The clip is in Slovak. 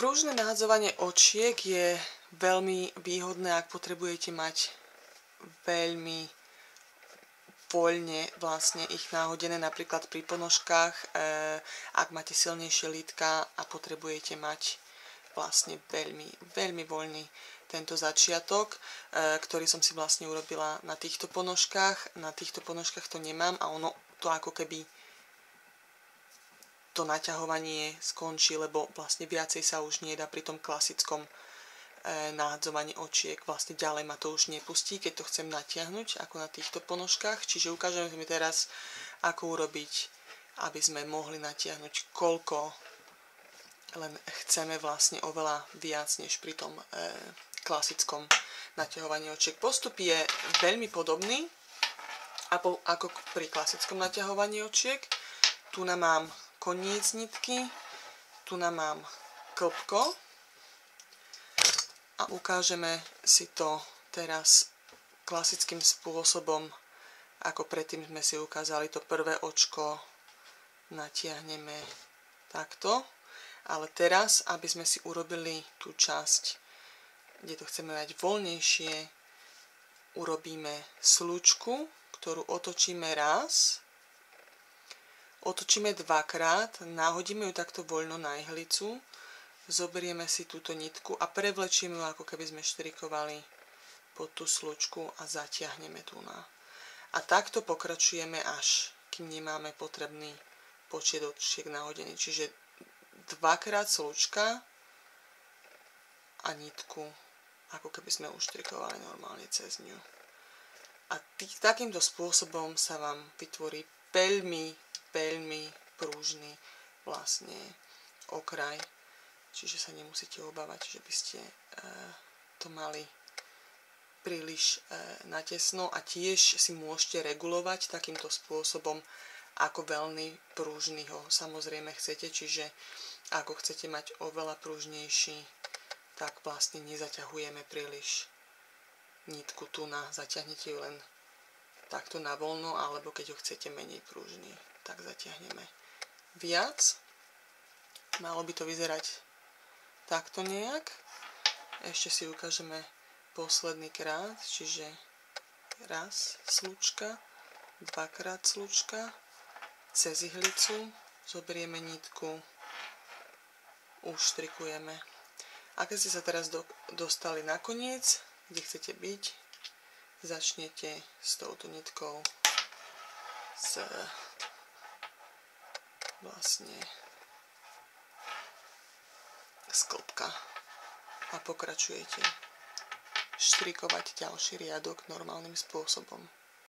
Pružné nahadzovanie očiek je veľmi výhodné, ak potrebujete mať veľmi voľne vlastne ich nahodené, napríklad pri ponožkách, ak máte silnejšie lítka a potrebujete mať vlastne veľmi voľný tento začiatok, ktorý som si vlastne urobila na týchto ponožkách. Na týchto ponožkách to nemám a ono to ako keby to naťahovanie skončí, lebo vlastne viacej sa už nedá pri tom klasickom nahadzovaní očiek. Vlastne ďalej ma to už nepustí, keď to chcem natiahnuť, ako na týchto ponožkách. Čiže ukážem mi teraz, ako urobiť, aby sme mohli natiahnuť, koľko len chceme, vlastne oveľa viac, než pri tom klasickom naťahovaní očiek. Postup je veľmi podobný ako pri klasickom naťahovaní očiek. Tu mám koniec nitky, tu mám klbko a ukážeme si to teraz klasickým spôsobom, ako predtým sme si ukázali. To prvé očko natiahneme takto, ale teraz, aby sme si urobili tú časť, kde to chceme mať voľnejšie, urobíme slučku, ktorú otočíme raz, otočíme dvakrát, nahodíme ju takto voľno na ihlicu, zoberieme si túto nitku a prevlečieme ju, ako keby sme štrikovali pod tú slučku a zatiahneme tu na. A takto pokračujeme, až kým nemáme potrebný počet očiek nahodený. Čiže dvakrát slučka a nitku, ako keby sme uštrikovali normálne cez ňu. A takýmto spôsobom sa vám vytvorí veľmi prúžny vlastne okraj. Čiže sa nemusíte obávať, že by ste to mali príliš natesno, a tiež si môžete regulovať takýmto spôsobom, ako veľmi prúžny ho samozrejme chcete. Čiže ako chcete mať oveľa prúžnejší, tak vlastne nezaťahujeme príliš nitku tu na, zaťahnete ju len takto na voľno, alebo keď ho chcete menej prúžny, tak zatiahneme viac. Malo by to vyzerať takto nejak. Ešte si ukážeme posledný krát, čiže raz slučka, dvakrát slučka, cez ihlicu, zoberieme nitku, uštrikujeme. A keď ste sa teraz dostali na koniec, kde chcete byť, začnete s touto nitkou vlastne z klbka a pokračujete štrikovať ďalší riadok normálnym spôsobom.